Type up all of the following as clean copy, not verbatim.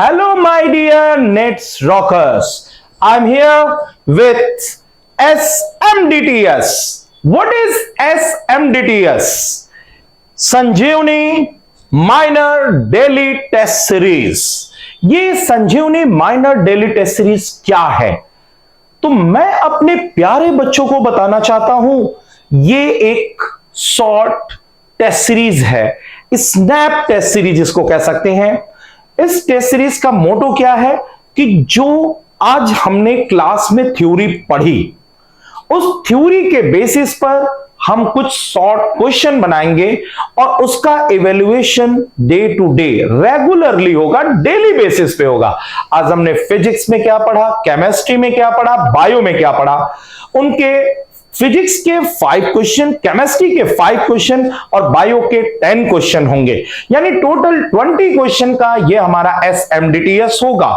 Hello, my dear Nets Rockers. I'm here with SMDTS. What is SMDTS? Sanjeevani minor daily test series. ये Sanjeevani minor daily test series क्या है? तो मैं अपने प्यारे बच्चों को बताना चाहता हूं, ये एक शॉर्ट टेस्ट सीरीज है, स्नैप टेस्ट सीरीज इसको कह सकते हैं। इस टेस्ट सीरीज का मोटो क्या है कि जो आज हमने क्लास में थ्योरी पढ़ी, उस थ्योरी के बेसिस पर हम कुछ शॉर्ट क्वेश्चन बनाएंगे और उसका evaluation day to day regularly होगा, डेली बेसिस पे होगा। आज हमने फिजिक्स में क्या पढ़ा, केमिस्ट्री में क्या पढ़ा, बायो में क्या पढ़ा, उनके फिजिक्स के 5 क्वेश्चन, केमिस्ट्री के 5 क्वेश्चन और बायो के 10 क्वेश्चन होंगे, यानी टोटल 20 क्वेश्चन का ये हमारा SMDTS होगा।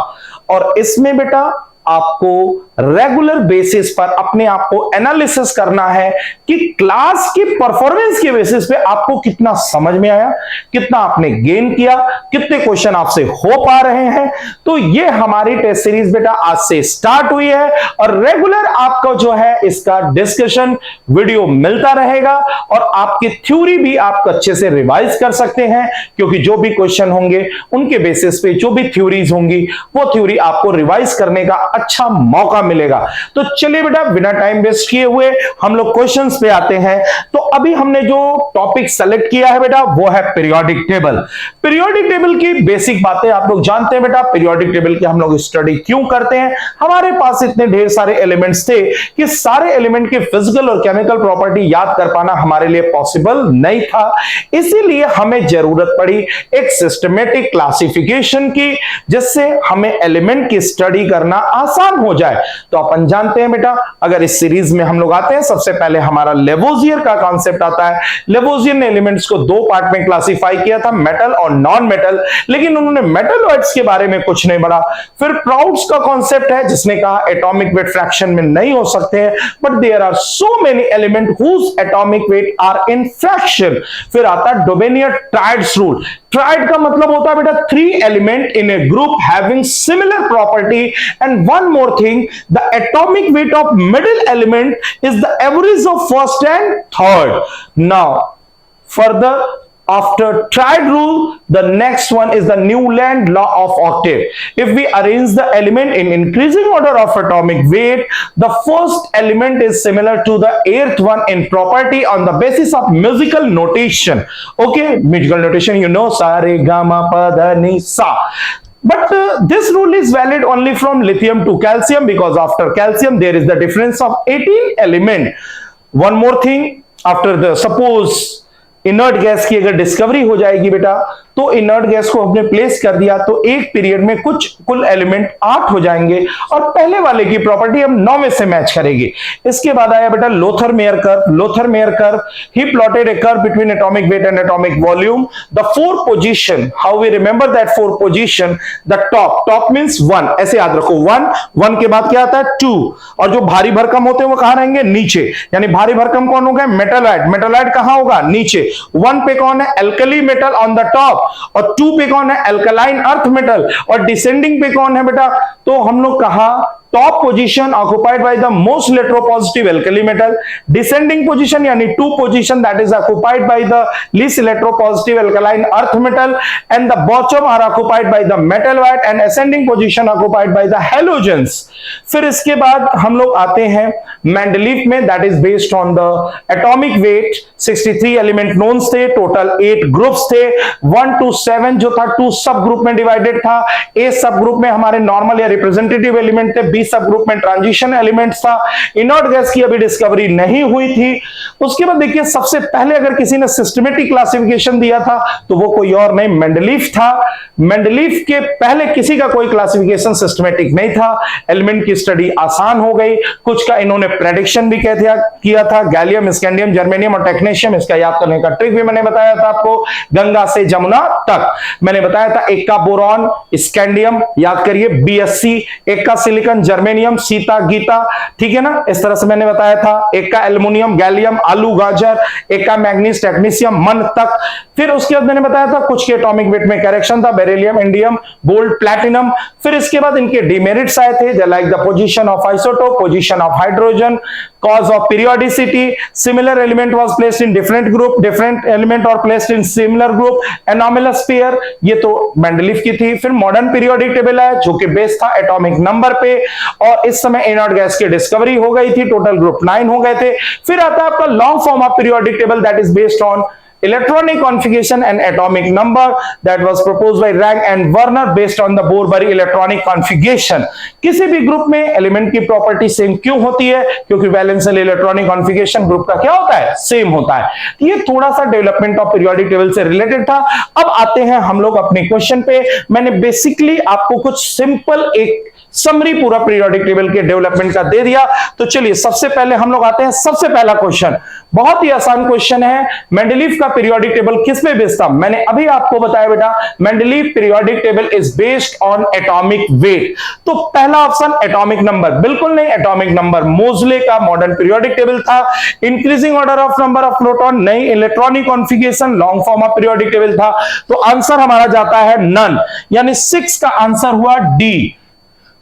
और इसमें बेटा आपको रेगुलर बेसिस पर अपने आप को एनालिसिस करना है कि क्लास की परफॉर्मेंस के बेसिस पे आपको कितना समझ में आया, कितना आपने गेन किया, कितने क्वेश्चन आपसे हो पा रहे हैं। तो ये हमारी टेस्ट सीरीज बेटा आज से स्टार्ट हुई है और रेगुलर आपका जो है इसका डिस्कशन वीडियो मिलता रहेगा और आपकी थ्योरी भी आप अच्छे से रिवाइज कर सकते हैं, क्योंकि जो भी क्वेश्चन होंगे उनके बेसिस पे जो भी थ्योरीज होंगी वो थ्योरी आपको रिवाइज करने का अच्छा मौका मिलेगा। तो चलिए बेटा बिना टाइम वेस्ट किए हुए हम लोग क्वेश्चंस पे आते हैं। तो अभी हमने जो टॉपिक सेलेक्ट किया है बेटा वो है पीरियोडिक टेबल। पीरियोडिक टेबल की बेसिक बातें आप लोग जानते हैं बेटा। पीरियोडिक टेबल की हम लोग स्टडी क्यों करते हैं? हमारे पास इतने ढेर सारे एलिमेंट्स थे कि सारे एलिमेंट के फिजिकल और केमिकल प्रॉपर्टी याद कर पाना हमारे लिए पॉसिबल नहीं था, इसीलिए हमें जरूरत पड़ी एक सिस्टमेटिक क्लासिफिकेशन की, जिससे हमें एलिमेंट की स्टडी करना आसान हो जाए। तो अपन जानते हैं बेटा, अगर इस सीरीज में हम लोग आते हैं, सबसे पहले हमारा लेवोजियर का कॉन्सेप्ट आता है। लेवोजियर ने एलिमेंट्स को 2 पार्ट में क्लासिफाई किया था, मेटल और नॉन मेटल, लेकिन उन्होंने मेटलॉइड्स के बारे में कुछ नहीं बोला। फिर प्राउड्स का कॉन्सेप्ट है, जिसने कहा एटॉमिक वेट फ्रैक्शन में नहीं हो सकते हैं, but there are so many element whose atomic weight are in fraction. फिर आता है डोबेनियर ट्राइड्स रूल। ट्राइड का मतलब होता है बेटा 3 element in A group having similar property and one more thing, the atomic weight of middle element is the average of first and third. Now further, after triad rule, the next one is the Newland law of octave. If we arrange the element in increasing order of atomic weight, the first element is similar to the 8th one in property on the basis of musical notation. Okay, musical notation, you know, sa re ga ma pa dha ni sa. But this rule is valid only from lithium to calcium, because after calcium there is the difference of 18 element. One more thing, after the suppose inert gas की अगर discovery हो जाएगी बेटा, तो inert gas को हमने place कर दिया तो एक पीरियड में कुल एलिमेंट 8 हो जाएंगे और पहले वाले की प्रॉपर्टी हम 9 में से मैच करेंगे। इसके बाद आया बेटा Lothar Meyer curve. Lothar Meyer curve, he plotted a curve between atomic weight and atomic volume. The 4 position, how we remember that 4 position, the top means 1, ऐसे याद रखो 1 के बाद क्या आता है 2, और जो भारी भरकम होते हैं वो कहां रहेंगे? नीचे, यानी भारी भरकम कौन होगा? मेटलॉइड। मेटलॉइड कहां होगा? नीचे। 1 पे कौन है? Alkali metal on the top, और 2 पे कौन है? एल्कलाइन अर्थ मेटल, और डिसेंडिंग पे कौन है बेटा? तो हम लोग कहा top position occupied by the most electropositive alkali metal, descending position यानी 2 position that is occupied by the least electropositive alkaline earth metal, and the bottom are occupied by the metalloid, and ascending position occupied by the halogens. फिर इसके बाद हम लोग आते हैं Mendeleev में, that is based on the atomic weight. 63 element knowns थे, total 8 groups थे। 1 to 7 जो था 2 सब ग्रुप में डिवाइडेड था। ए सब ग्रुप में हमारे नॉर्मल या रिप्रेजेंटेटिव एलिमेंट थे, बी सब ग्रुप में ट्रांजिशन एलिमेंट्स था। इनर्ट गैस की अभी डिस्कवरी नहीं हुई थी। उसके बाद देखिए सबसे पहले अगर किसी ने सिस्टमेटिक क्लासिफिकेशन दिया था तो वो कोई और नहीं, मेंडलीफ था। मेंडलीफ के पहले किसी का कोई क्लासिफिकेशन सिस्टमेटिक नहीं था। एलिमेंट की स्टडी आसान हो गई। कुछ का इन्होंने प्रेडिक्शन भी किया था, गैलियम, स्कैंडियम, जर्मेनियम और टेक्नेशियम। इसका याद करने का ट्रिक भी मैंने बताया था आपको, गंगा से जमुना तक। मैंने बताया था एक का बोरॉन स्कैंडियम, याद करिए BSC, एक का सिलिकॉन जर्मेनियम सीता गीता, ठीक है ना, इस तरह से मैंने बताया था। एक का एल्युमिनियम गैलियम आलू गाजर, एक का मैग्नीज टेक्नीशियम मन तक। फिर उसके बाद मैंने बताया था कुछ के एटॉमिक वेट में करेक्शन था, बेरिलियम इंडियम बोल्ड प्लैटिनम। फिर इसके बाद इनके डिमेरिट्स आए थे, like the position of isotope, position of hydrogen, cause of periodicity, similar element was placed in different group, different element or placed in similar group, anomalous pair, ये तो Mendeleev की थी। फिर मॉडर्न पीरियोडिक टेबल है जो कि based था atomic number पे, और इस समय इनर्ट गैस की डिस्कवरी हो गई थी, टोटल ग्रुप 9 हो गए थे। फिर आता है आपका long form of periodic table that is based on electronic configuration and atomic number that was proposed by Rank and Werner based on the Bohr-Bury electronic configuration। किसी भी ग्रुप में एलिमेंट की प्रॉपर्टी सेम क्यों होती है? क्योंकि वैलेंशियल electronic configuration group का क्या होता है? सेम होता है। ये थोड़ा सा डेवलपमेंट ऑफ पीरियोडिक टेबल से रिलेटेड था। अब आते हैं हम लोग अपने क्वेश्चन पे। मैंने बेसिकली आपको कुछ सिंपल एक समरी पूरा पीरियोडिक टेबल के डेवलपमेंट का दे दिया। तो चलिए सबसे पहले हम लोग आते हैं, सबसे पहला क्वेश्चन बहुत ही आसान क्वेश्चन है, मेंडलीफ का पीरियोडिक टेबल किस पे बेस्ड था? मैंने अभी आपको बताया बेटा, Mendeleev periodic table is based on atomic weight. तो पहला ऑप्शन एटॉमिक नंबर, बिल्कुल नहीं, एटॉमिक नंबर मोजले का मॉडर्न पीरियोडिक टेबल था। Increasing order of number of proton नहीं, electronic configuration long form of periodic table था। तो आंसर हमारा जाता है नन, यानी 6 का आंसर हुआ डी।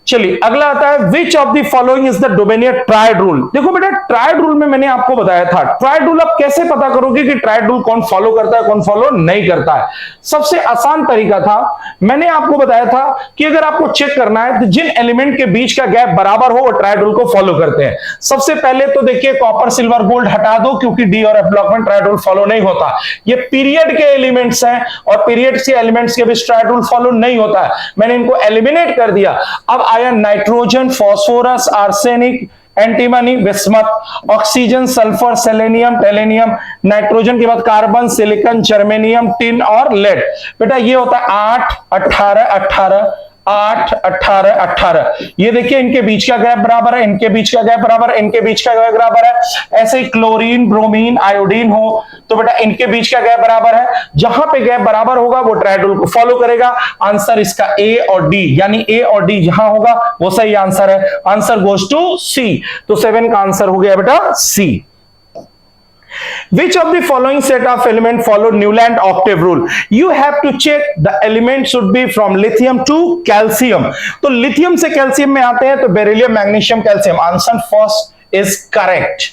चलिए अगला आता है, which of the following is the Dobereiner triad rule. देखो बेटा ट्रायड रूल में मैंने आपको बताया था, ट्रायड रूल आप कैसे पता करोगे कि ट्रायड रूल कौन फॉलो करता है कौन फॉलो नहीं करता है? सबसे आसान तरीका था, मैंने आपको बताया था कि अगर आपको चेक करना है तो जिन एलिमेंट के बीच का गैप बराबर हो वो ट्रायड रूल को फॉलो करते हैं। सबसे पहले तो देखिए कॉपर सिल्वर गोल्ड हटा दो, क्योंकि डी और एफ ब्लॉक में ट्रायड रूल फॉलो नहीं होता। ये पीरियड के एलिमेंट्स हैं और पीरियड के एलिमेंट्स के बीच ट्रायड रूल फॉलो नहीं होता है, मैंने इनको एलिमिनेट कर दिया। अब आया nitrogen, phosphorus, arsenic, antimony, bismuth, oxygen, sulphur, selenium, tellurium, nitrogen के बाद कार्बन, सिलिकॉन, जर्मेनियम, टिन और लेड। बेटा ये होता है 8 18 18 8 18 18। ये देखिए इनके बीच का गैप बराबर है, इनके बीच का गैप बराबर है, इनके बीच का गैप बराबर है। ऐसे ही क्लोरीन, ब्रोमीन, आयोडीन हो तो बेटा इनके बीच का गैप बराबर है। जहां पे गैप बराबर होगा वो ट्रायड रूल को फॉलो करेगा। आंसर इसका ए और डी, यानी ए और डी जहां होगा वो सही आंसर है। आंसर गोज टू सी। तो 7 का आंसर हो गया बेटा सी। Which of the following set of element follow Newland octave rule? You have to check the element should be from lithium to calcium। तो लिथियम से कैल्शियम में आते हैं तो beryllium, magnesium, calcium. Answer first is correct।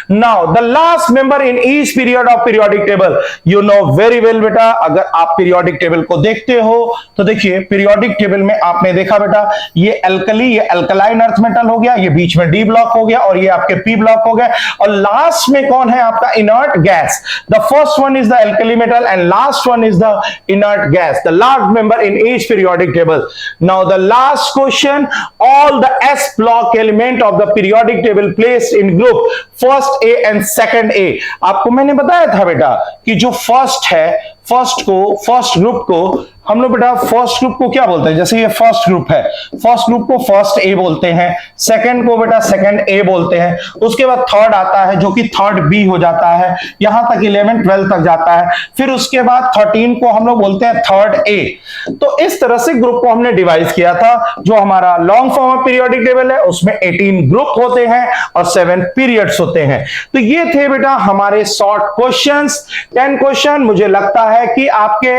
Now the last member in each period of periodic table, you know very well बेटा, अगर आप periodic table को देखते हो तो देखिए periodic table में आपने देखा बेटा ये एल्कली, ये अल्कलाइन अर्थ मेटल हो गया, ये बीच में डी ब्लॉक हो गया और ये आपके पी ब्लॉक हो गया, और लास्ट में कौन है आपका inert gas. The first one is the alkali metal and last one is the inert gas, the last member in each periodic table। Now the last question, all the S block element of the periodic table placed in group first A and second ए। आपको मैंने बताया था बेटा कि जो first है, first group को हम लोग बेटा फर्स्ट ग्रुप को क्या बोलते हैं? जैसे ये फर्स्ट ग्रुप है, फर्स्ट ग्रुप को फर्स्ट ए बोलते हैं, सेकंड को बेटा सेकंड ए बोलते हैं, उसके बाद थर्ड आता है जो कि थर्ड बी हो जाता है, यहां तक 11 12 तक जाता है, फिर उसके बाद 13 को हम लोग बोलते हैं थर्ड ए। तो इस तरह से ग्रुप को हमने डिवाइड किया था। जो हमारा long form of periodic table है उसमें 18 ग्रुप होते हैं और 7 पीरियड्स होते हैं। तो ये थे बेटा हमारे शॉर्ट क्वेश्चंस, 10 क्वेश्चन। मुझे लगता है कि आपके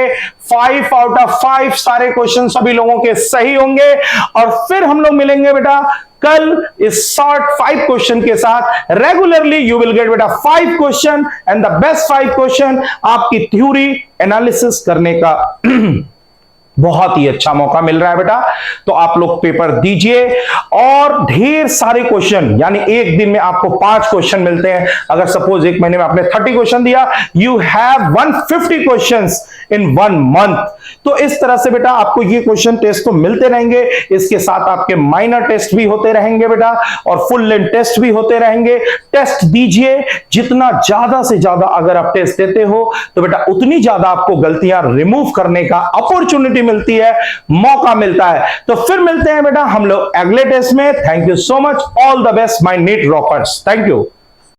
5 आउट ऑफ 5 सारे क्वेश्चन सभी लोगों के सही होंगे, और फिर हम लोग मिलेंगे बेटा कल इस शॉर्ट 5 क्वेश्चन के साथ। रेगुलरली यू विल गेट बेटा 5 question and the best 5 question आपकी थ्योरी एनालिसिस करने का बहुत ही अच्छा मौका मिल रहा है बेटा। तो आप लोग पेपर दीजिए और ढेर सारे क्वेश्चन, यानी एक दिन में आपको 5 क्वेश्चन मिलते हैं। अगर सपोज एक महीने में आपने 30 क्वेश्चन दिया, you have 150 questions in 1 month. तो इस तरह से बेटा आपको ये क्वेश्चन टेस्ट तो मिलते रहेंगे, इसके साथ आपके माइनर टेस्ट भी होते रहेंगे बेटा, और फुल लेंथ टेस्ट भी होते रहेंगे। टेस्ट दीजिए, जितना ज्यादा से ज्यादा अगर आप टेस्ट देते हो तो बेटा उतनी ज्यादा आपको गलतियां रिमूव करने का अपॉर्चुनिटी मिलती है, मौका मिलता है। तो फिर मिलते हैं बेटा हम लोग अगले टेस्ट में। Thank you so much, all the best my NEET rockers, thank you.